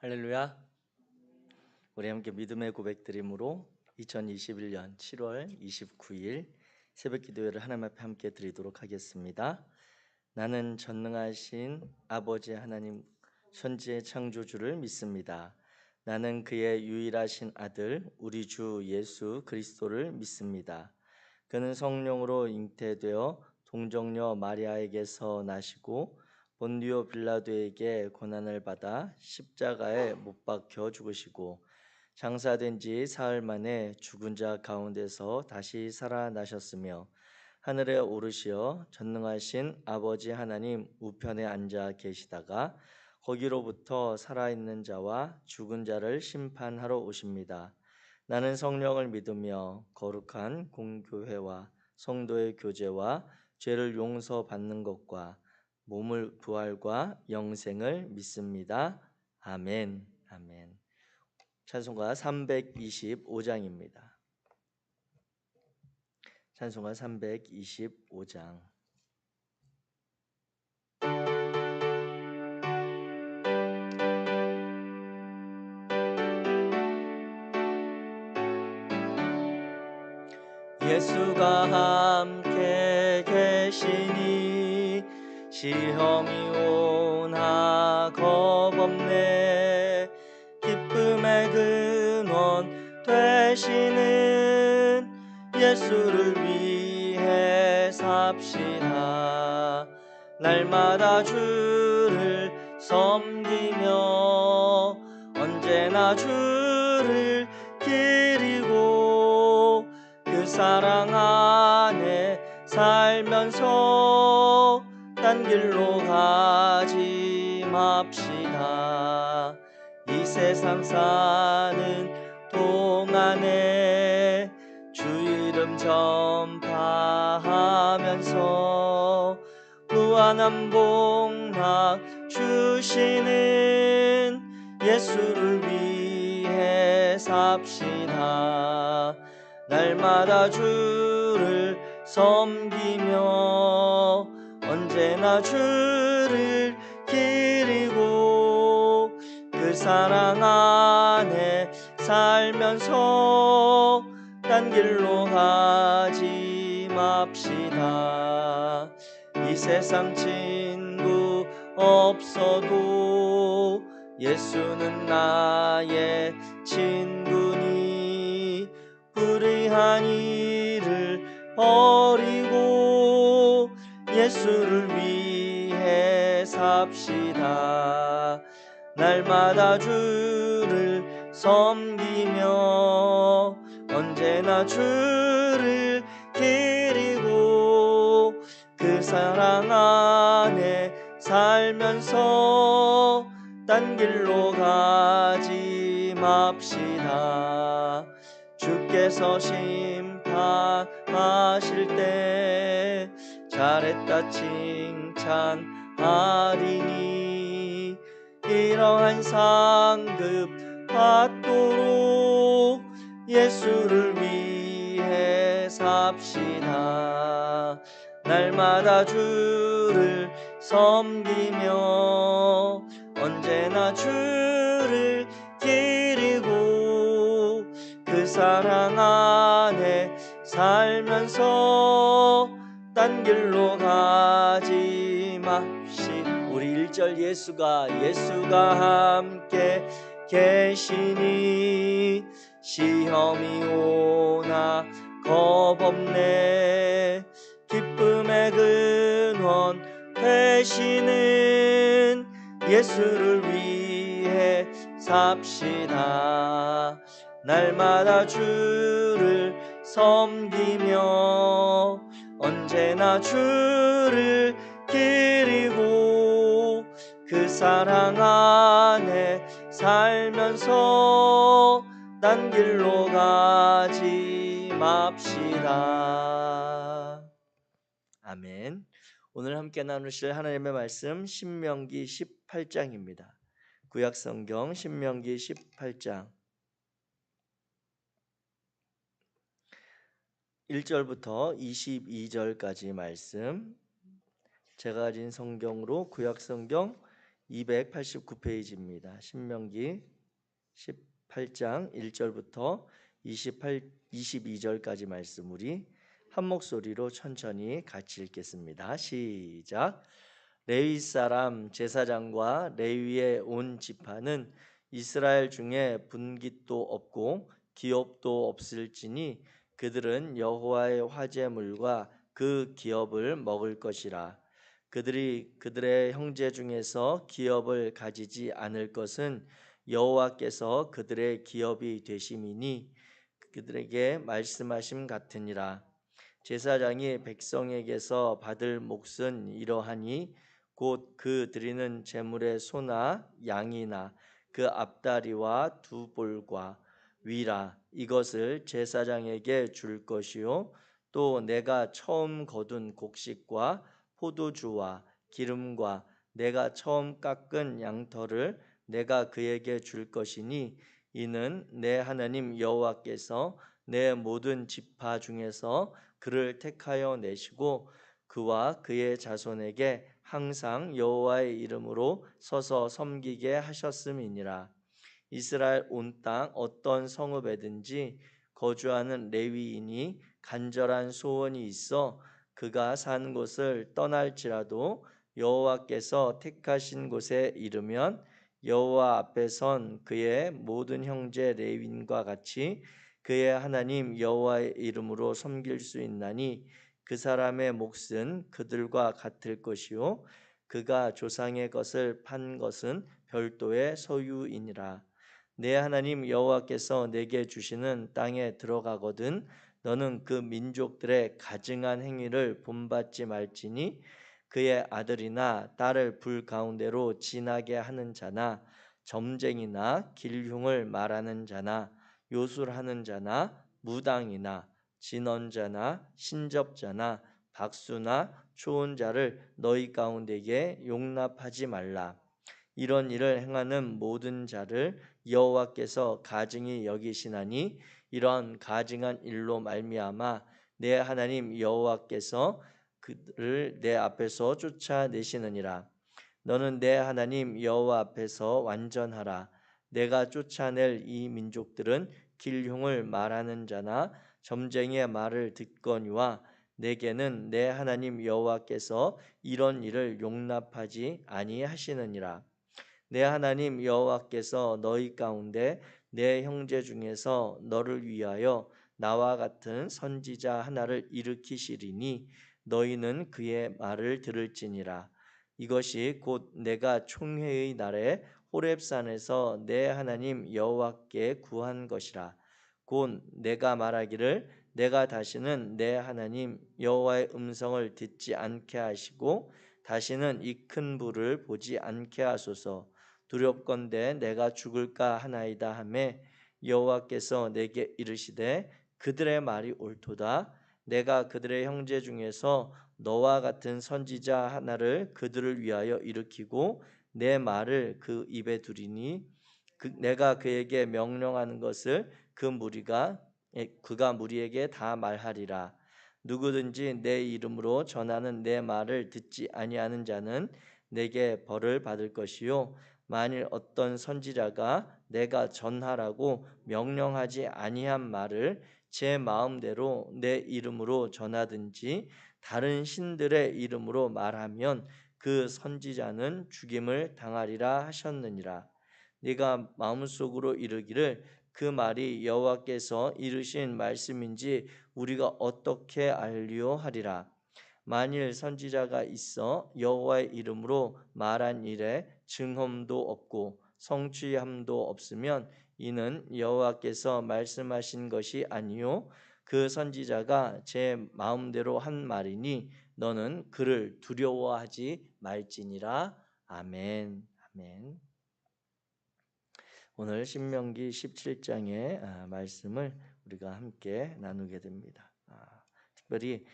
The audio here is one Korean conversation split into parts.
할렐루야. 우리 함께 믿음의 고백드림으로 2021년 7월 29일 새벽 기도회를 하나님 앞에 함께 드리도록 하겠습니다. 나는 전능하신 아버지 하나님 천지의 창조주를 믿습니다. 나는 그의 유일하신 아들 우리 주 예수 그리스도를 믿습니다. 그는 성령으로 잉태되어 동정녀 마리아에게서 나시고 본디오 빌라도에게 고난을 받아 십자가에 못 박혀 죽으시고 장사된 지 사흘 만에 죽은 자 가운데서 다시 살아나셨으며 하늘에 오르시어 전능하신 아버지 하나님 우편에 앉아 계시다가 거기로부터 살아있는 자와 죽은 자를 심판하러 오십니다. 나는 성령을 믿으며 거룩한 공교회와 성도의 교제와 죄를 용서받는 것과 몸을 부활과 영생을 믿습니다. 아멘. 아멘. 찬송가 325장입니다. 찬송가 325장. 예수가 함께 계시니 시험이 오나 겁없네. 기쁨의 근원 되시는 예수를 위해 삽시다. 날마다 주를 섬기며 언제나 주를 기리고 그 사랑 안에 살면서 딴 길로 가지 맙시다. 이 세상 사는 동안에 주 이름 전파하면서 무한한 복락 주시는 예수를 위해 삽시다. 날마다 주를 섬기며 언제나 주를 기리고 그 사랑 안에 살면서 딴 길로 가지 맙시다. 이 세상 친구 없어도 예수는 나의 친구니 불의한 일을 버리고 예수를 위해 삽시다. 날마다 주를 섬기며 언제나 주를 기리고 그 사랑 안에 살면서 딴 길로 가지 맙시다. 주께서 심판하실 때 잘했다 칭찬하리니 이러한 상급 받도록 예수를 위해 삽시다. 날마다 주를 섬기며 언제나 주를 기리고 그 사랑 안에 살면서 딴 길로 가지 맙시. 우리 1절 예수가 함께 계시니 시험이 오나 겁없네. 기쁨의 근원 되시는 예수를 위해 삽시다. 날마다 주를 섬기며 언제나 주를 기리고 그 사랑 안에 살면서 딴 길로 가지 맙시다. 아멘. 오늘 함께 나누실 하나님의 말씀 신명기 18장입니다. 구약성경 신명기 18장 1절부터 22절까지 말씀, 제가 가진 성경으로 구약성경 289페이지입니다. 신명기 18장 1절부터 22절까지 말씀 우리 한 목소리로 천천히 같이 읽겠습니다. 시작. 레위 사람 제사장과 레위의 온 지파는 이스라엘 중에 분깃도 없고 기업도 없을지니 그들은 여호와의 화제물과 그 기업을 먹을 것이라. 그들이 그들의 형제 중에서 기업을 가지지 않을 것은 여호와께서 그들의 기업이 되심이니 그들에게 말씀하심 같으니라. 제사장이 백성에게서 받을 몫은 이러하니 곧 그 드리는 제물의 소나 양이나 그 앞다리와 두 볼과 위라 이것을 제사장에게 줄 것이요 또 내가 처음 거둔 곡식과 포도주와 기름과 내가 처음 깎은 양털을 내가 그에게 줄 것이니 이는 내 하나님 여호와께서 내 모든 지파 중에서 그를 택하여 내시고 그와 그의 자손에게 항상 여호와의 이름으로 서서 섬기게 하셨음이니라. 이스라엘 온 땅 어떤 성읍에든지 거주하는 레위인이 간절한 소원이 있어 그가 산 곳을 떠날지라도 여호와께서 택하신 곳에 이르면 여호와 앞에 선 그의 모든 형제 레위인과 같이 그의 하나님 여호와의 이름으로 섬길 수 있나니 그 사람의 몫은 그들과 같을 것이요 그가 조상의 것을 판 것은 별도의 소유이니라. 내 하나님 여호와께서 내게 주시는 땅에 들어가거든 너는 그 민족들의 가증한 행위를 본받지 말지니 그의 아들이나 딸을 불 가운데로 지나게 하는 자나 점쟁이나 길흉을 말하는 자나 요술하는 자나 무당이나 진언자나 신접자나 박수나 초혼자를 너희 가운데에 용납하지 말라. 이런 일을 행하는 모든 자를 여호와께서 가증히 여기시나니 이런 가증한 일로 말미암아 내 하나님 여호와께서 그들을 내 앞에서 쫓아내시느니라. 너는 내 하나님 여호와 앞에서 완전하라. 내가 쫓아낼 이 민족들은 길흉을 말하는 자나 점쟁이의 말을 듣거니와 내게는 내 하나님 여호와께서 이런 일을 용납하지 아니하시느니라. 내 하나님 여호와께서 너희 가운데 내 형제 중에서 너를 위하여 나와 같은 선지자 하나를 일으키시리니 너희는 그의 말을 들을지니라. 이것이 곧 내가 총회의 날에 호렙산에서 내 하나님 여호와께 구한 것이라. 곧 내가 말하기를 내가 다시는 내 하나님 여호와의 음성을 듣지 않게 하시고 다시는 이 큰 불을 보지 않게 하소서. 두렵건대 내가 죽을까 하나이다 하매 여호와께서 내게 이르시되 그들의 말이 옳도다. 내가 그들의 형제 중에서 너와 같은 선지자 하나를 그들을 위하여 일으키고 내 말을 그 입에 두리니 내가 그에게 명령하는 것을 그가 무리에게 다 말하리라. 누구든지 내 이름으로 전하는 내 말을 듣지 아니하는 자는 내게 벌을 받을 것이요 만일 어떤 선지자가 내가 전하라고 명령하지 아니한 말을 제 마음대로 내 이름으로 전하든지 다른 신들의 이름으로 말하면 그 선지자는 죽임을 당하리라 하셨느니라. 네가 마음속으로 이르기를 그 말이 여호와께서 이르신 말씀인지 우리가 어떻게 알리오 하리라. 만일 선지자가 있어 여호와의 이름으로 말한 일에 증언도 없고 성취함도 없으면 이는 여호와께서 말씀하신 것이 아니요 그 선지자가 제 마음대로 한 말이니 너는 그를 두려워하지 말지니라. 아멘. 아멘. 오늘 신명기 17장의 말씀을 우리가 함께 나누게 됩니다. 특별히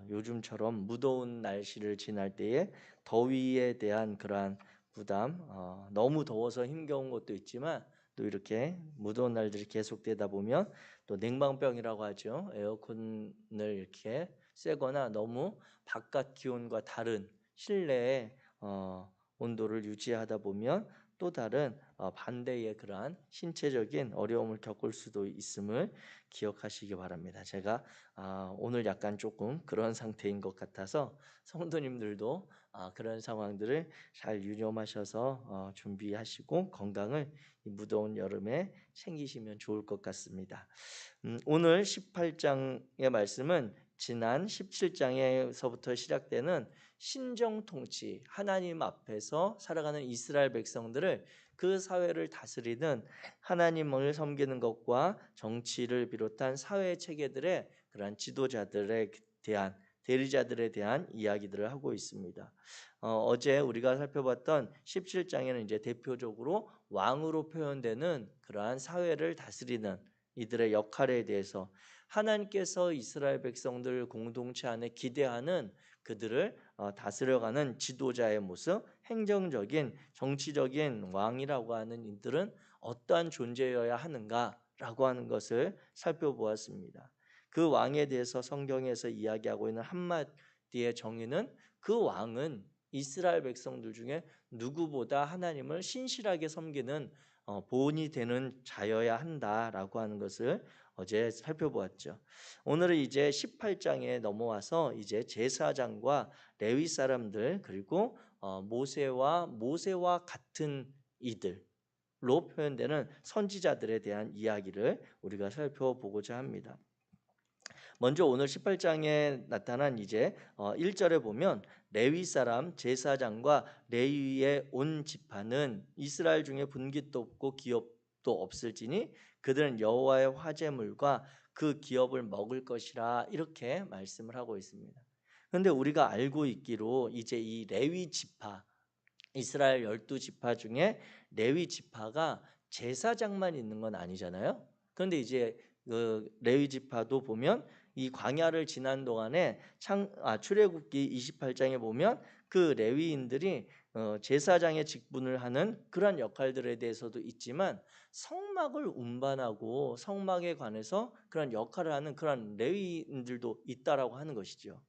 요즘처럼 무더운 날씨를 지날 때에 더위에 대한 그러한 부담, 너무 더워서 힘겨운 것도 있지만 또 이렇게 무더운 날들이 계속되다 보면 또 냉방병이라고 하죠. 에어컨을 이렇게 쐬거나 너무 바깥 기온과 다른 실내에 온도를 유지하다 보면 또 다른 반대의 그러한 신체적인 어려움을 겪을 수도 있음을 기억하시기 바랍니다. 제가 오늘 약간 조금 그런 상태인 것 같아서 성도님들도 그런 상황들을 잘 유념하셔서 준비하시고 건강을 이 무더운 여름에 챙기시면 좋을 것 같습니다. 오늘 18장의 말씀은 지난 17장에서부터 시작되는 신정 통치, 하나님 앞에서 살아가는 이스라엘 백성들을 그 사회를 다스리는 하나님을 섬기는 것과 정치를 비롯한 사회 체계들의 그러한 지도자들에 대한 대리자들에 대한 이야기들을 하고 있습니다. 어제 우리가 살펴봤던 17장에는 이제 대표적으로 왕으로 표현되는 그러한 사회를 다스리는 이들의 역할에 대해서 하나님께서 이스라엘 백성들 공동체 안에 기대하는 그들을 다스려가는 지도자의 모습, 행정적인 정치적인 왕이라고 하는 이들은 어떠한 존재여야 하는가라고 하는 것을 살펴보았습니다. 그 왕에 대해서 성경에서 이야기하고 있는 한마디의 정의는 그 왕은 이스라엘 백성들 중에 누구보다 하나님을 신실하게 섬기는 본이 되는 자여야 한다라고 하는 것을 어제 살펴보았죠. 오늘은 이제 18장에 넘어와서 이제 제사장과 레위 사람들 그리고 모세와 같은 이들로 표현되는 선지자들에 대한 이야기를 우리가 살펴보고자 합니다. 먼저 오늘 18장에 나타난 이제 1절에 보면 레위 사람 제사장과 레위의 온 지파는 이스라엘 중에 분깃도 없고 기업도 없을지니 그들은 여호와의 화제물과 그 기업을 먹을 것이라 이렇게 말씀을 하고 있습니다. 그런데 우리가 알고 있기로 이제 이 레위 지파 이스라엘 12지파 중에 레위 지파가 제사장만 있는 건 아니잖아요. 그런데 이제 그 레위 지파도 보면 이 광야를 지난 동안에 출애굽기 28장에 보면 그 레위인들이 제사장의 직분을 하는 그런 역할들에 대해서도 있지만 성막을 운반하고 성막에 관해서 그런 역할을 하는 그런 레위인들도 있다라고 하는 것이죠.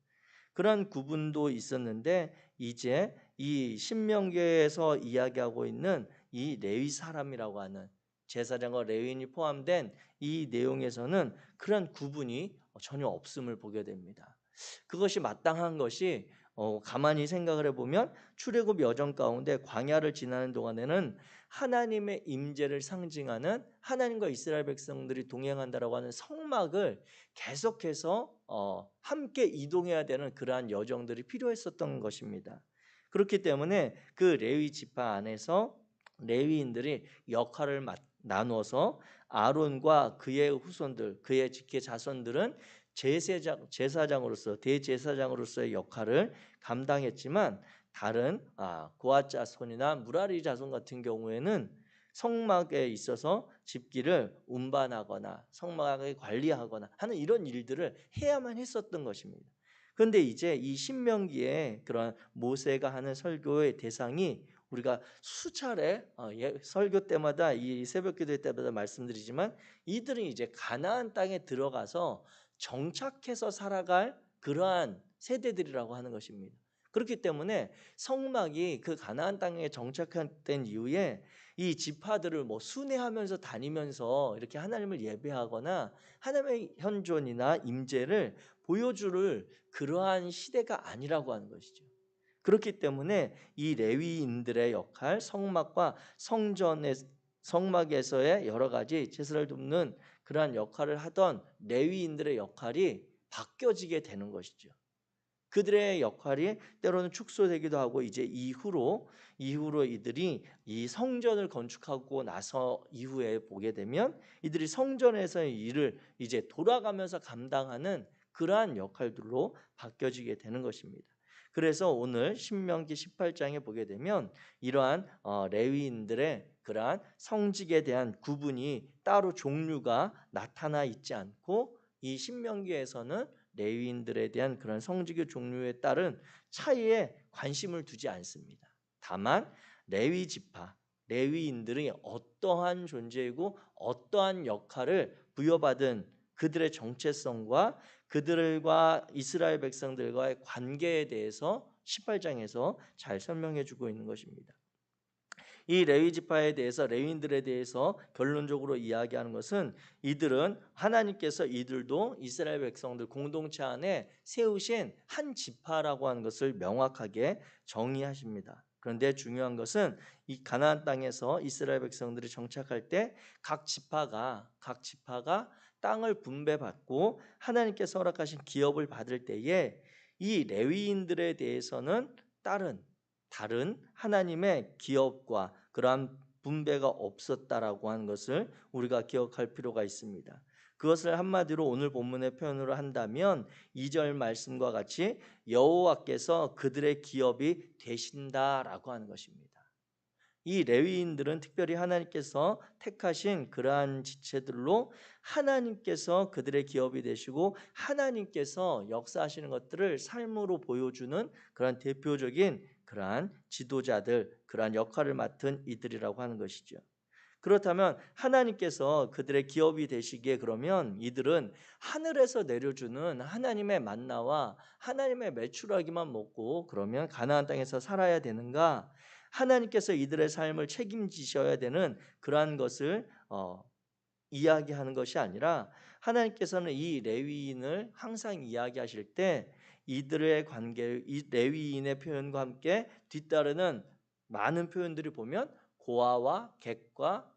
그런 구분도 있었는데 이제 이 신명기에서 이야기하고 있는 이 레위 사람이라고 하는 제사장과 레위인이 포함된 이 내용에서는 그런 구분이 전혀 없음을 보게 됩니다. 그것이 마땅한 것이 가만히 생각을 해보면 출애굽 여정 가운데 광야를 지나는 동안에는 하나님의 임재를 상징하는 하나님과 이스라엘 백성들이 동행한다라고 하는 성막을 계속해서 함께 이동해야 되는 그러한 여정들이 필요했었던 것입니다. 그렇기 때문에 그 레위 지파 안에서 레위인들이 역할을 나누어서 아론과 그의 후손들, 그의 직계 자손들은 제사장으로서 대제사장으로서의 역할을 감당했지만 다른 고앗 자손이나 무라리 자손 같은 경우에는 성막에 있어서 집기를 운반하거나 성막을 관리하거나 하는 이런 일들을 해야만 했었던 것입니다. 그런데 이제 이 신명기에 그런 모세가 하는 설교의 대상이 우리가 수차례 설교 때마다 이 새벽기도 때마다 말씀드리지만 이들은 이제 가나안 땅에 들어가서 정착해서 살아갈 그러한 세대들이라고 하는 것입니다. 그렇기 때문에 성막이 그 가나안 땅에 정착된 이후에 이 지파들을 순회하면서 다니면서 이렇게 하나님을 예배하거나 하나님의 현존이나 임재를 보여줄 그러한 시대가 아니라고 하는 것이죠. 그렇기 때문에 이 레위인들의 역할, 성막과 성막에서의 여러 가지 제사를 돕는 그러한 역할을 하던 레위인들의 역할이 바뀌어지게 되는 것이죠. 그들의 역할이 때로는 축소되기도 하고 이제 이후로 이들이 이 성전을 건축하고 나서 이후에 보게 되면 이들이 성전에서의 일을 이제 돌아가면서 감당하는 그러한 역할들로 바뀌어지게 되는 것입니다. 그래서 오늘 신명기 18장에 보게 되면 이러한 레위인들의 그러한 성직에 대한 구분이 따로 종류가 나타나 있지 않고 이 신명기에서는 레위인들에 대한 그런 성직의 종류에 따른 차이에 관심을 두지 않습니다. 다만 레위 지파, 레위인들이 어떠한 존재이고 어떠한 역할을 부여받은 그들의 정체성과 그들과 이스라엘 백성들과의 관계에 대해서 18장에서 잘 설명해 주고 있는 것입니다. 이 레위 지파에 대해서, 레위인들에 대해서 결론적으로 이야기하는 것은 이들은 하나님께서 이들도 이스라엘 백성들 공동체 안에 세우신 한 지파라고 하는 것을 명확하게 정의하십니다. 그런데 중요한 것은 이 가나안 땅에서 이스라엘 백성들이 정착할 때 각 지파가 땅을 분배받고 하나님께서 허락하신 기업을 받을 때에 이 레위인들에 대해서는 다른 하나님의 기업과 그러한 분배가 없었다라고 하는 것을 우리가 기억할 필요가 있습니다. 그것을 한마디로 오늘 본문의 표현으로 한다면 2절 말씀과 같이 여호와께서 그들의 기업이 되신다라고 하는 것입니다. 이 레위인들은 특별히 하나님께서 택하신 그러한 지체들로 하나님께서 그들의 기업이 되시고 하나님께서 역사하시는 것들을 삶으로 보여주는 그러한 대표적인 그러한 지도자들, 그러한 역할을 맡은 이들이라고 하는 것이죠. 그렇다면 하나님께서 그들의 기업이 되시기에 그러면 이들은 하늘에서 내려주는 하나님의 만나와 하나님의 메추라기만 먹고 그러면 가나안 땅에서 살아야 되는가? 하나님께서 이들의 삶을 책임지셔야 되는 그러한 것을 이야기하는 것이 아니라 하나님께서는 이 레위인을 항상 이야기하실 때 이들의 관계, 이 레위인의 표현과 함께 뒤따르는 많은 표현들이 보면 고아와 객과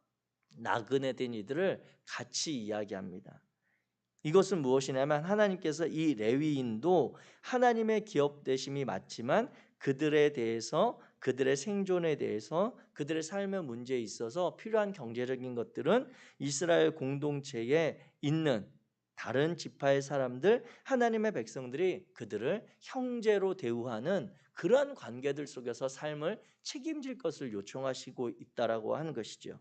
나그네 된 이들을 같이 이야기합니다. 이것은 무엇이냐면 하나님께서 이 레위인도 하나님의 기업 되심이 맞지만 그들에 대해서, 그들의 생존에 대해서, 그들의 삶의 문제에 있어서 필요한 경제적인 것들은 이스라엘 공동체에 있는 다른 지파의 사람들, 하나님의 백성들이 그들을 형제로 대우하는 그러한 관계들 속에서 삶을 책임질 것을 요청하시고 있다라고 하는 것이죠.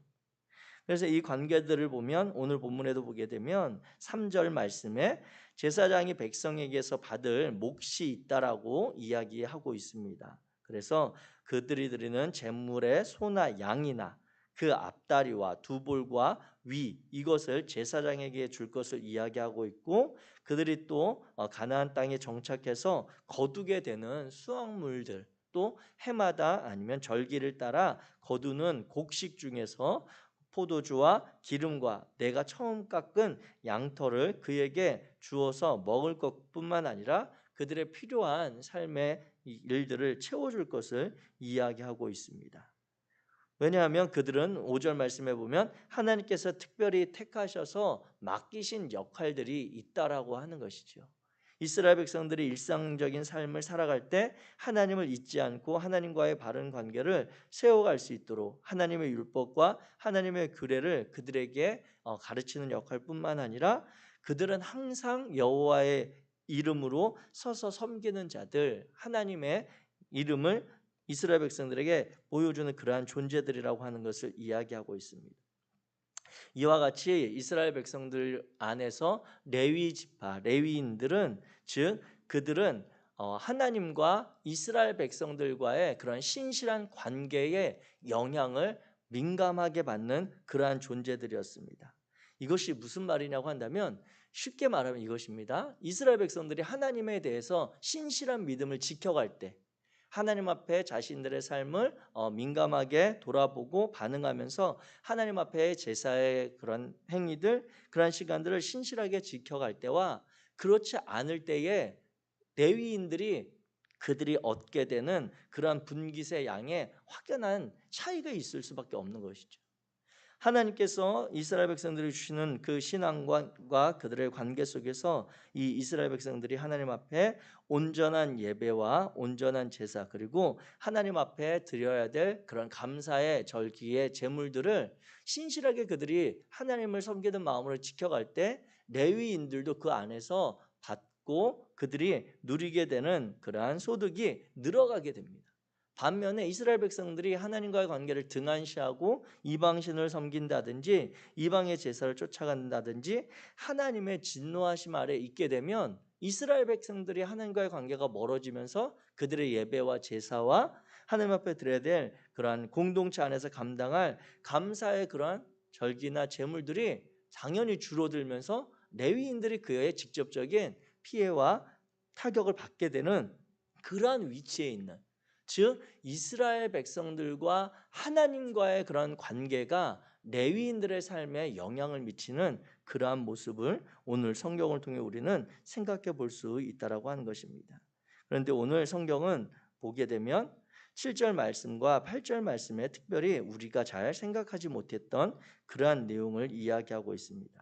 그래서 이 관계들을 보면 오늘 본문에도 보게 되면 3절 말씀에 제사장이 백성에게서 받을 몫이 있다라고 이야기하고 있습니다. 그래서 그들이 드리는 제물의 소나 양이나 그 앞다리와 두 볼과 위 이것을 제사장에게 줄 것을 이야기하고 있고 그들이 또 가나안 땅에 정착해서 거두게 되는 수확물들 또 해마다 아니면 절기를 따라 거두는 곡식 중에서 포도주와 기름과 내가 처음 깎은 양털을 그에게 주어서 먹을 것뿐만 아니라 그들의 필요한 삶의 일들을 채워줄 것을 이야기하고 있습니다. 왜냐하면 그들은 5절 말씀에 보면 하나님께서 특별히 택하셔서 맡기신 역할들이 있다라고 하는 것이죠. 이스라엘 백성들이 일상적인 삶을 살아갈 때 하나님을 잊지 않고 하나님과의 바른 관계를 세워갈 수 있도록 하나님의 율법과 하나님의 규례를 그들에게 가르치는 역할뿐만 아니라 그들은 항상 여호와의 이름으로 서서 섬기는 자들, 하나님의 이름을 이스라엘 백성들에게 보여주는 그러한 존재들이라고 하는 것을 이야기하고 있습니다. 이와 같이 이스라엘 백성들 안에서 레위 지파, 레위인들은 즉 그들은 하나님과 이스라엘 백성들과의 그런 신실한 관계에 영향을 민감하게 받는 그러한 존재들이었습니다. 이것이 무슨 말이냐고 한다면 쉽게 말하면 이것입니다. 이스라엘 백성들이 하나님에 대해서 신실한 믿음을 지켜갈 때 하나님 앞에 자신들의 삶을 민감하게 돌아보고 반응하면서 하나님 앞에 제사의 그런 행위들, 그런 시간들을 신실하게 지켜갈 때와 그렇지 않을 때에 레위인들이 그들이 얻게 되는 그러한 분깃의 양에 확연한 차이가 있을 수밖에 없는 것이죠. 하나님께서 이스라엘 백성들이 주시는 그 신앙과 그들의 관계 속에서 이 이스라엘 백성들이 하나님 앞에 온전한 예배와 온전한 제사 그리고 하나님 앞에 드려야 될 그런 감사의 절기의 제물들을 신실하게 그들이 하나님을 섬기는 마음으로 지켜갈 때 레위인들도 그 안에서 받고 그들이 누리게 되는 그러한 소득이 늘어가게 됩니다. 반면에 이스라엘 백성들이 하나님과의 관계를 등한시하고 이방신을 섬긴다든지 이방의 제사를 쫓아간다든지 하나님의 진노하심 아래 있게 되면 이스라엘 백성들이 하나님과의 관계가 멀어지면서 그들의 예배와 제사와 하나님 앞에 드려야 될 그러한 공동체 안에서 감당할 감사의 그러한 절기나 제물들이 당연히 줄어들면서 레위인들이 그의 직접적인 피해와 타격을 받게 되는 그러한 위치에 있는, 즉 이스라엘 백성들과 하나님과의 그런 관계가 레위인들의 삶에 영향을 미치는 그러한 모습을 오늘 성경을 통해 우리는 생각해 볼 수 있다라고 하는 것입니다. 그런데 오늘 성경은 보게 되면 7절 말씀과 8절 말씀에 특별히 우리가 잘 생각하지 못했던 그러한 내용을 이야기하고 있습니다.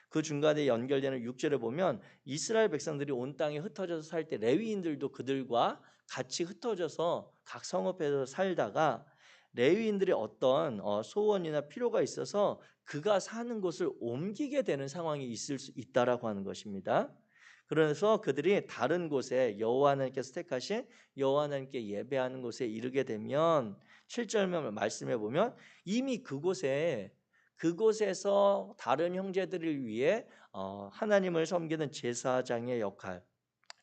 그 중간에 연결되는 6절에 보면 이스라엘 백성들이 온 땅에 흩어져서 살 때 레위인들도 그들과 같이 흩어져서 각 성읍에서 살다가 레위인들이 어떤 소원이나 필요가 있어서 그가 사는 곳을 옮기게 되는 상황이 있을 수 있다라고 하는 것입니다. 그래서 그들이 다른 곳에 여호와 하나님께서 택하신 여호와 하나님께 예배하는 곳에 이르게 되면 7절 말씀해 보면 이미 그곳에서 다른 형제들을 위해 하나님을 섬기는 제사장의 역할,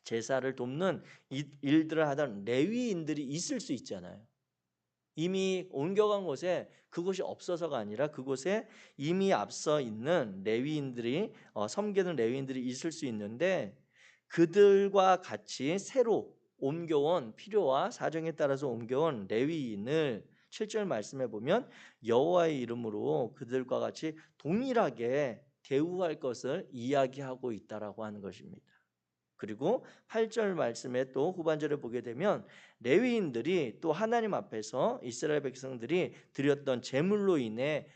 제사를 돕는 일들을 하던 레위인들이 있을 수 있잖아요. 이미 옮겨간 곳에 그곳이 없어서가 아니라 그곳에 이미 앞서 있는 레위인들이 섬기는 레위인들이 있을 수 있는데 그들과 같이 새로 옮겨온 필요와 사정에 따라서 옮겨온 레위인을 7절 말씀해 보면 여호와의 이름으로 그들과 같이 동일하게 대우할 것을 이야기하고 있다라고 하는 것입니다. 그리고 8절 말씀에 또 후반절에 보게 되면 레위인들이 또 하나님 앞에서 이스라엘 백성들이 드렸던 제물로 인해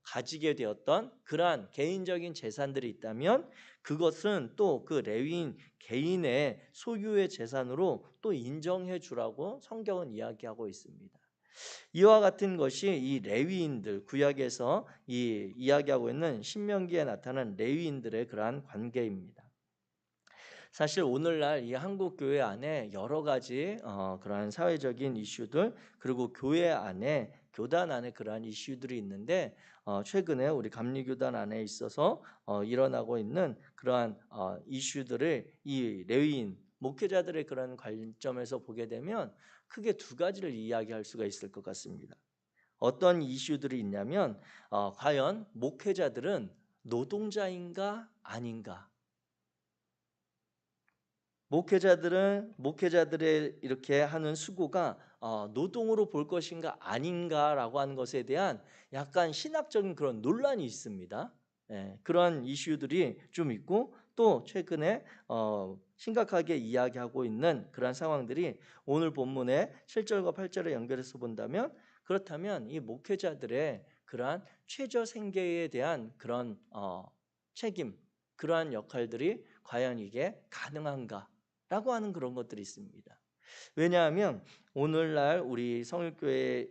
가지게 되었던 그러한 개인적인 재산들이 있다면 그것은 또 그 레위인 개인의 소유의 재산으로 또 인정해 주라고 성경은 이야기하고 있습니다. 이와 같은 것이 이 레위인들, 구약에서 이야기하고 있는 신명기에 나타난 레위인들의 그러한 관계입니다. 사실 오늘날 이 한국 교회 안에 여러 가지 그러한 사회적인 이슈들, 그리고 교회 안에 교단 안에 그러한 이슈들이 있는데 최근에 우리 감리교단 안에 있어서 일어나고 있는 그러한 이슈들을 이 레위인 목회자들의 그런 관점에서 보게 되면 크게 두 가지를 이야기할 수가 있을 것 같습니다. 어떤 이슈들이 있냐면 과연 목회자들은 노동자인가 아닌가? 목회자들의 이렇게 하는 수고가 노동으로 볼 것인가 아닌가라고 하는 것에 대한 약간 신학적인 그런 논란이 있습니다. 그런 이슈들이 좀 있고 또 최근에 심각하게 이야기하고 있는 그런 상황들이 오늘 본문의 7절과 8절을 연결해서 본다면 그렇다면 이 목회자들의 그러한 최저 생계에 대한 그런 책임, 그러한 역할들이 과연 이게 가능한가? 라고 하는 그런 것들이 있습니다. 왜냐하면 오늘날 우리 성일교회는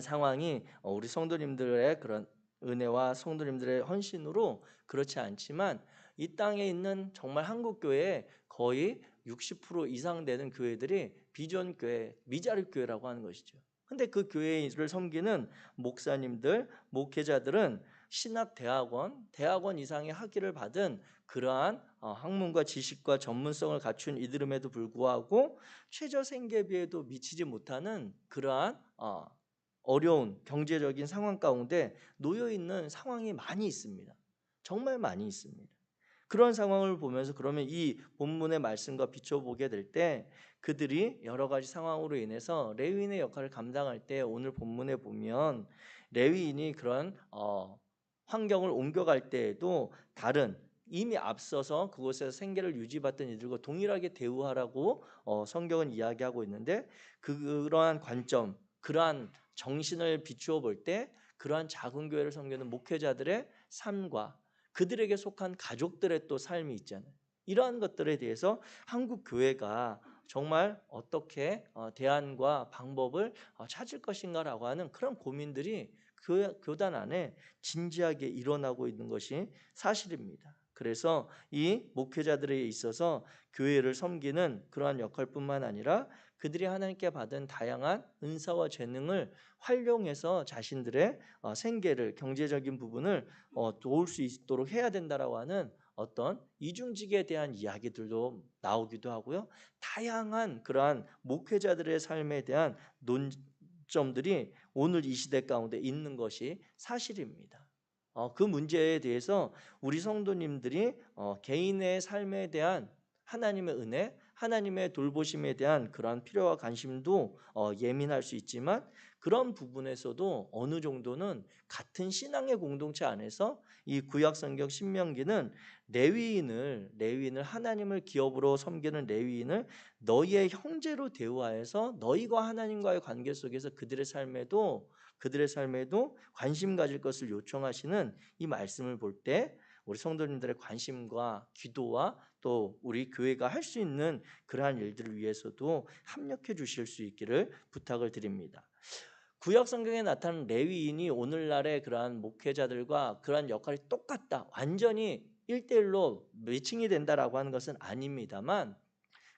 상황이 우리 성도님들의 그런 은혜와 성도님들의 헌신으로 그렇지 않지만 이 땅에 있는 정말 한국 교회의 거의 60% 이상 되는 교회들이 비전 교회, 미자립 교회라고 하는 것이죠. 근데 그 교회를 섬기는 목사님들, 목회자들은 신학 대학원 이상의 학위를 받은 그러한 학문과 지식과 전문성을 갖춘 이들임에도 불구하고 최저 생계비에도 미치지 못하는 그러한 어려운 경제적인 상황 가운데 놓여 있는 상황이 많이 있습니다. 정말 많이 있습니다. 그런 상황을 보면서 그러면 이 본문의 말씀과 비춰보게 될 때 그들이 여러 가지 상황으로 인해서 레위인의 역할을 감당할 때 오늘 본문에 보면 레위인이 그런 환경을 옮겨갈 때에도 다른 이미 앞서서 그곳에서 생계를 유지받던 이들과 동일하게 대우하라고 성경은 이야기하고 있는데 그러한 관점, 그러한 정신을 비추어 볼 때 그러한 작은 교회를 섬기는 목회자들의 삶과 그들에게 속한 가족들의 또 삶이 있잖아요. 이러한 것들에 대해서 한국 교회가 정말 어떻게 대안과 방법을 찾을 것인가라고 하는 그런 고민들이 교단 안에 진지하게 일어나고 있는 것이 사실입니다. 그래서 이 목회자들에 있어서 교회를 섬기는 그러한 역할뿐만 아니라 그들이 하나님께 받은 다양한 은사와 재능을 활용해서 자신들의 생계를, 경제적인 부분을 도울 수 있도록 해야 된다라고 하는 어떤 이중직에 대한 이야기들도 나오기도 하고요. 다양한 그러한 목회자들의 삶에 대한 논점들이 오늘 이 시대 가운데 있는 것이 사실입니다. 그 문제에 대해서 우리 성도님들이 개인의 삶에 대한 하나님의 은혜, 하나님의 돌보심에 대한 그러한 필요와 관심도 예민할 수 있지만 그런 부분에서도 어느 정도는 같은 신앙의 공동체 안에서 이 구약 성경 신명기는 레위인을 하나님을 기업으로 섬기는 레위인을 너희의 형제로 대우하여서 너희가 하나님과의 관계 속에서 그들의 삶에도 관심 가질 것을 요청하시는 이 말씀을 볼 때 우리 성도님들의 관심과 기도와 또 우리 교회가 할 수 있는 그러한 일들을 위해서도 합력해 주실 수 있기를 부탁을 드립니다. 구약 성경에 나타난 레위인이 오늘날의 그러한 목회자들과 그러한 역할이 똑같다, 완전히 1대1로 매칭이 된다라고 하는 것은 아닙니다만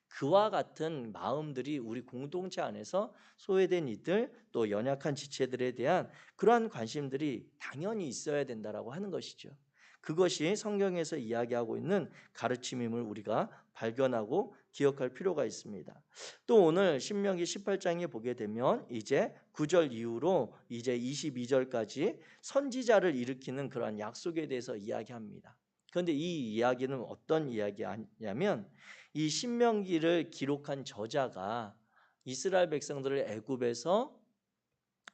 그와 같은 마음들이 우리 공동체 안에서 소외된 이들 또 연약한 지체들에 대한 그러한 관심들이 당연히 있어야 된다라고 하는 것이죠. 그것이 성경에서 이야기하고 있는 가르침임을 우리가 발견하고 기억할 필요가 있습니다. 또 오늘 신명기 18장에 보게 되면 이제 9절 이후로 이제 22절까지 선지자를 일으키는 그러한 약속에 대해서 이야기합니다. 그런데 이 이야기는 어떤 이야기냐면 이 신명기를 기록한 저자가 이스라엘 백성들을 애굽에서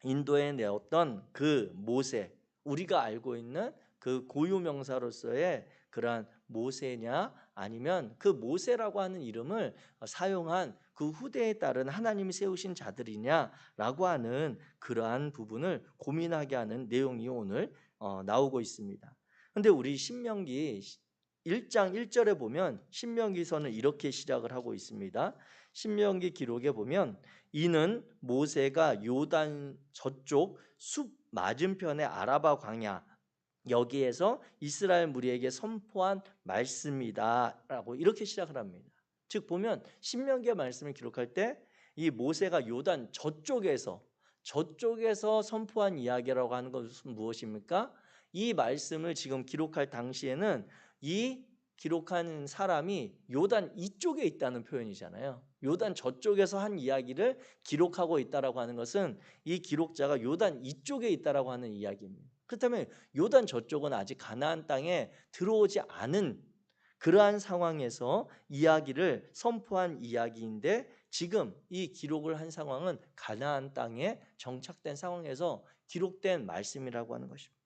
인도에 내었던 그 모세, 우리가 알고 있는 그 고유 명사로서의 그러한 모세냐 아니면 그 모세라고 하는 이름을 사용한 그 후대에 따른 하나님이 세우신 자들이냐라고 하는 그러한 부분을 고민하게 하는 내용이 오늘 나오고 있습니다. 근데 우리 신명기 1장 1절에 보면 신명기서는 이렇게 시작을 하고 있습니다. 신명기 기록에 보면 이는 모세가 요단 저쪽 숲 맞은편의 아라바 광야 여기에서 이스라엘 무리에게 선포한 말씀이다라고 이렇게 시작을 합니다. 즉 보면 신명기의 말씀을 기록할 때 이 모세가 요단 저쪽에서 선포한 이야기라고 하는 것은 무엇입니까? 이 말씀을 지금 기록할 당시에는 이 기록한 사람이 요단 이쪽에 있다는 표현이잖아요. 요단 저쪽에서 한 이야기를 기록하고 있다라고 하는 것은 이 기록자가 요단 이쪽에 있다라고 하는 이야기입니다. 그렇다면 요단 저쪽은 아직 가나안 땅에 들어오지 않은 그러한 상황에서 이야기를 선포한 이야기인데 지금 이 기록을 한 상황은 가나안 땅에 정착된 상황에서 기록된 말씀이라고 하는 것입니다.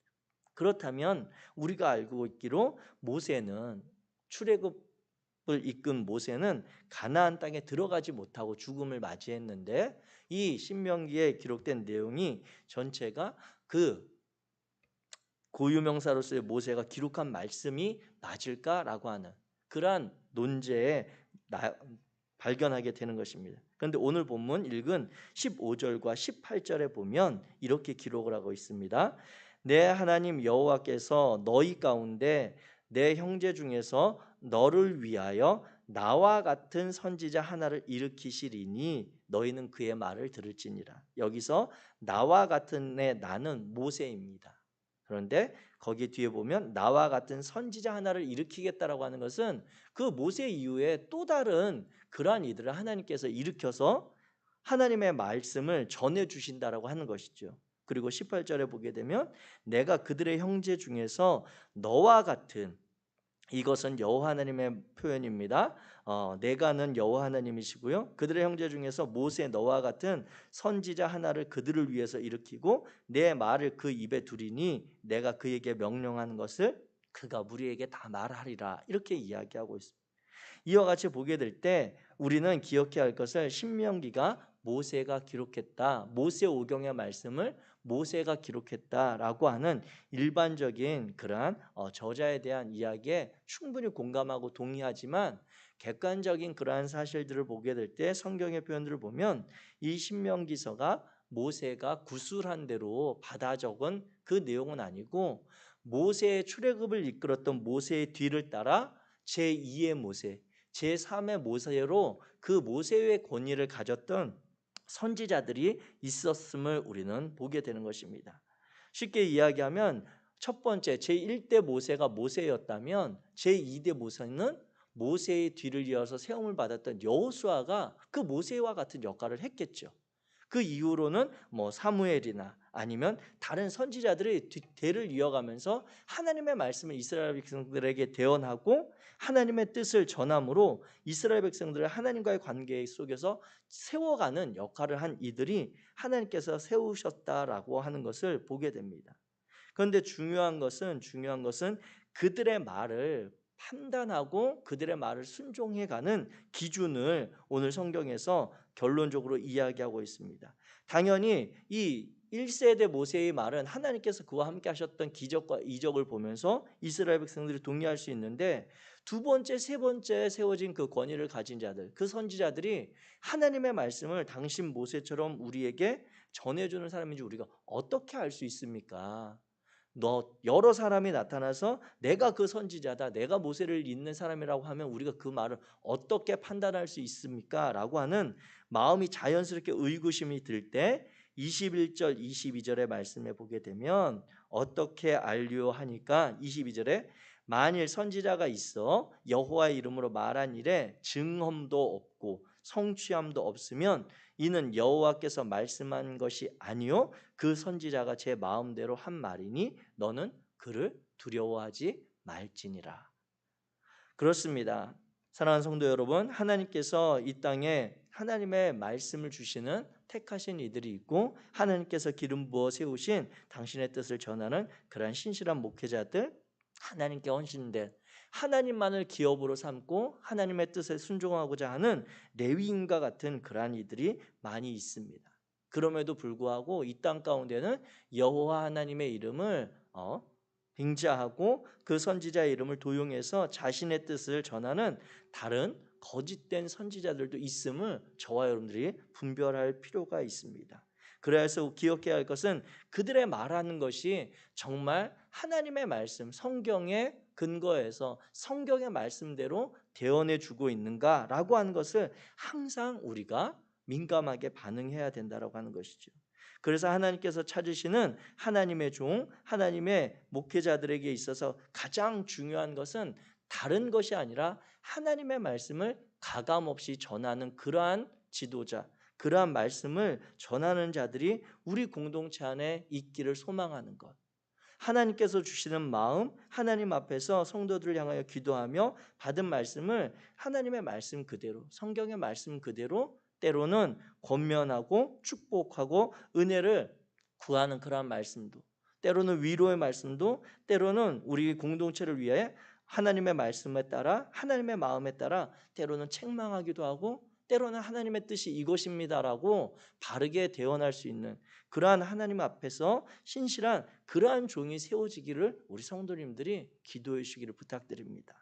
그렇다면 우리가 알고 있기로 모세는 출애굽을 이끈 모세는 가나안 땅에 들어가지 못하고 죽음을 맞이했는데 이 신명기에 기록된 내용이 전체가 그 고유명사로서의 모세가 기록한 말씀이 맞을까라고 하는 그러한 논제에 발견하게 되는 것입니다. 그런데 오늘 본문 읽은 15절과 18절에 보면 이렇게 기록을 하고 있습니다. 내 하나님 여호와께서 너희 가운데 내 형제 중에서 너를 위하여 나와 같은 선지자 하나를 일으키시리니 너희는 그의 말을 들을지니라. 여기서 나와 같은 나는 모세입니다. 그런데 거기 뒤에 보면 나와 같은 선지자 하나를 일으키겠다라고 하는 것은 그 모세 이후에 또 다른 그러한 이들을 하나님께서 일으켜서 하나님의 말씀을 전해 주신다라고 하는 것이죠. 그리고 18절에 보게 되면 내가 그들의 형제 중에서 너와 같은, 이것은 여호와 하나님의 표현입니다. 내가는 여호와 하나님이시고요. 그들의 형제 중에서 모세 너와 같은 선지자 하나를 그들을 위해서 일으키고 내 말을 그 입에 두리니 내가 그에게 명령하는 것을 그가 무리에게 다 말하리라. 이렇게 이야기하고 있습니다. 이와 같이 보게 될 때 우리는 기억해야 할 것을 신명기가 모세가 기록했다, 모세 오경의 말씀을 모세가 기록했다라고 하는 일반적인 그러한 저자에 대한 이야기에 충분히 공감하고 동의하지만 객관적인 그러한 사실들을 보게 될 때 성경의 표현들을 보면 이 신명기서가 모세가 구술한 대로 받아 적은 그 내용은 아니고 모세의 출애굽을 이끌었던 모세의 뒤를 따라 제2의 모세, 제3의 모세로 그 모세의 권위를 가졌던 선지자들이 있었음을 우리는 보게 되는 것입니다. 쉽게 이야기하면 첫 번째 제1대 모세가 모세였다면 제2대 모세는 모세의 뒤를 이어서 세움을 받았던 여호수아가 그 모세와 같은 역할을 했겠죠. 그 이후로는 뭐 사무엘이나 아니면 다른 선지자들이 대를 이어가면서 하나님의 말씀을 이스라엘 백성들에게 대언하고 하나님의 뜻을 전함으로 이스라엘 백성들을 하나님과의 관계 속에서 세워가는 역할을 한 이들이 하나님께서 세우셨다라고 하는 것을 보게 됩니다. 그런데 중요한 것은 그들의 말을 판단하고 그들의 말을 순종해가는 기준을 오늘 성경에서 결론적으로 이야기하고 있습니다. 당연히 이 1세대 모세의 말은 하나님께서 그와 함께 하셨던 기적과 이적을 보면서 이스라엘 백성들이 동의할 수 있는데, 두 번째, 세 번째 세워진 그 권위를 가진 자들, 그 선지자들이 하나님의 말씀을 당신 모세처럼 우리에게 전해주는 사람인지 우리가 어떻게 알 수 있습니까? 여러 사람이 나타나서 내가 그 선지자다, 내가 모세를 잇는 사람이라고 하면 우리가 그 말을 어떻게 판단할 수 있습니까? 라고 하는 마음이 자연스럽게 의구심이 들 때 21절 22절의 말씀에 보게 되면 어떻게 알려 하니까 22절에 만일 선지자가 있어 여호와의 이름으로 말한 일에 증언도 없고 성취함도 없으면 이는 여호와께서 말씀한 것이 아니요 그 선지자가 제 마음대로 한 말이니 너는 그를 두려워하지 말지니라. 그렇습니다. 사랑하는 성도 여러분, 하나님께서 이 땅에 하나님의 말씀을 주시는 택하신 이들이 있고 하나님께서 기름 부어 세우신 당신의 뜻을 전하는 그러한 신실한 목회자들, 하나님께 헌신된 하나님만을 기업으로 삼고 하나님의 뜻에 순종하고자 하는 레위인과 같은 그러한 이들이 많이 있습니다. 그럼에도 불구하고 이 땅 가운데는 여호와 하나님의 이름을 빙자하고 그 선지자의 이름을 도용해서 자신의 뜻을 전하는 다른 거짓된 선지자들도 있음을 저와 여러분들이 분별할 필요가 있습니다. 그래서 기억해야 할 것은 그들의 말하는 것이 정말 하나님의 말씀, 성경의 근거에서 성경의 말씀대로 대언해 주고 있는가라고 하는 것을 항상 우리가 민감하게 반응해야 된다라고 하는 것이죠. 그래서 하나님께서 찾으시는 하나님의 종, 하나님의 목회자들에게 있어서 가장 중요한 것은 다른 것이 아니라 하나님의 말씀을 가감없이 전하는 그러한 지도자, 그러한 말씀을 전하는 자들이 우리 공동체 안에 있기를 소망하는 것. 하나님께서 주시는 마음, 하나님 앞에서 성도들을 향하여 기도하며 받은 말씀을 하나님의 말씀 그대로, 성경의 말씀 그대로 때로는 권면하고 축복하고 은혜를 구하는 그러한 말씀도, 때로는 위로의 말씀도, 때로는 우리 공동체를 위해 하나님의 말씀에 따라 하나님의 마음에 따라 때로는 책망하기도 하고 때로는 하나님의 뜻이 이것입니다라고 바르게 대언할 수 있는 그러한 하나님 앞에서 신실한 그러한 종이 세워지기를 우리 성도님들이 기도해 주시기를 부탁드립니다.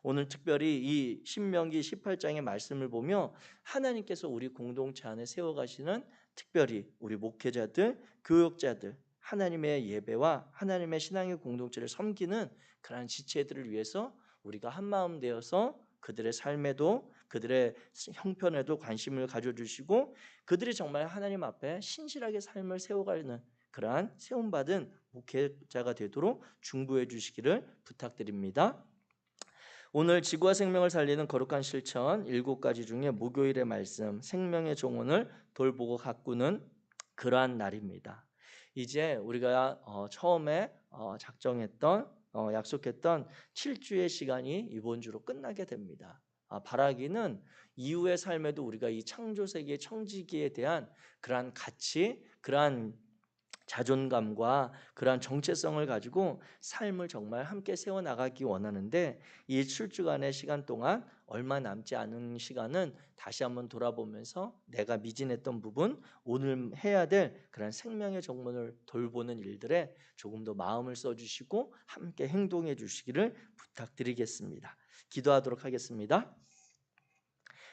오늘 특별히 이 신명기 18장의 말씀을 보며 하나님께서 우리 공동체 안에 세워가시는 특별히 우리 목회자들, 교역자들, 하나님의 예배와 하나님의 신앙의 공동체를 섬기는 그러한 지체들을 위해서 우리가 한마음 되어서 그들의 삶에도 그들의 형편에도 관심을 가져주시고 그들이 정말 하나님 앞에 신실하게 삶을 세워가는 그러한 세움받은 목회자가 되도록 중보해 주시기를 부탁드립니다. 오늘 지구와 생명을 살리는 거룩한 실천 7가지 중에 목요일의 말씀 생명의 정원을 돌보고 가꾸는 그러한 날입니다. 이제 우리가 처음에 작정했던 약속했던 7주의 시간이 이번 주로 끝나게 됩니다. 바라기는 이후의 삶에도 우리가 이 창조세계의 청지기에 대한 그러한 가치, 그러한 자존감과 그러한 정체성을 가지고 삶을 정말 함께 세워나가기 원하는데 이 7주간의 시간 동안 얼마 남지 않은 시간은 다시 한번 돌아보면서 내가 미진했던 부분, 오늘 해야 될 그런 생명의 정문을 돌보는 일들에 조금 더 마음을 써주시고 함께 행동해 주시기를 부탁드리겠습니다. 기도하도록 하겠습니다.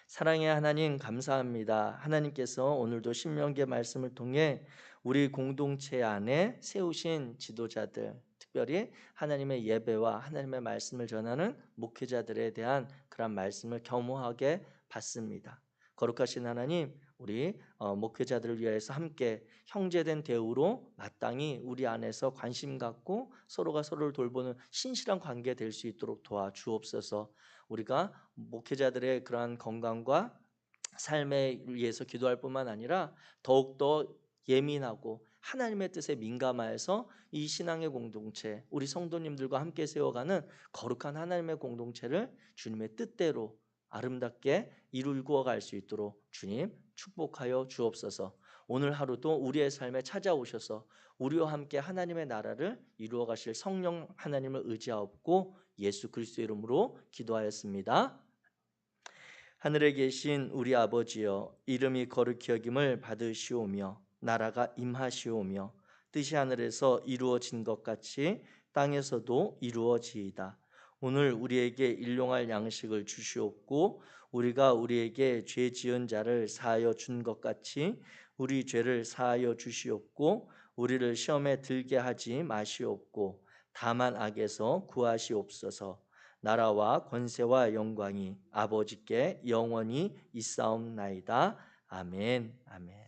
사랑의 하나님 감사합니다. 하나님께서 오늘도 신명기의 말씀을 통해 우리 공동체 안에 세우신 지도자들, 특별히 하나님의 예배와 하나님의 말씀을 전하는 목회자들에 대한 그런 말씀을 겸허하게 받습니다. 거룩하신 하나님, 우리 목회자들을 위해서 함께 형제된 대우로 마땅히 우리 안에서 관심 갖고 서로가 서로를 돌보는 신실한 관계 될 수 있도록 도와주옵소서. 우리가 목회자들의 그러한 건강과 삶에 위해서 기도할 뿐만 아니라 더욱더 예민하고 하나님의 뜻에 민감하여서 이 신앙의 공동체, 우리 성도님들과 함께 세워가는 거룩한 하나님의 공동체를 주님의 뜻대로 아름답게 이루어 갈 수 있도록 주님 축복하여 주옵소서. 오늘 하루도 우리의 삶에 찾아오셔서 우리와 함께 하나님의 나라를 이루어 가실 성령 하나님을 의지하옵고 예수 그리스도의 이름으로 기도하였습니다. 하늘에 계신 우리 아버지여, 이름이 거룩히 여김을 받으시오며 나라가 임하시오며 뜻이 하늘에서 이루어진 것 같이 땅에서도 이루어지이다. 오늘 우리에게 일용할 양식을 주시옵고 우리가 우리에게 죄 지은 자를 사하여 준 것 같이 우리 죄를 사하여 주시옵고 우리를 시험에 들게 하지 마시옵고 다만 악에서 구하시옵소서. 나라와 권세와 영광이 아버지께 영원히 있사옵나이다. 아멘. 아멘.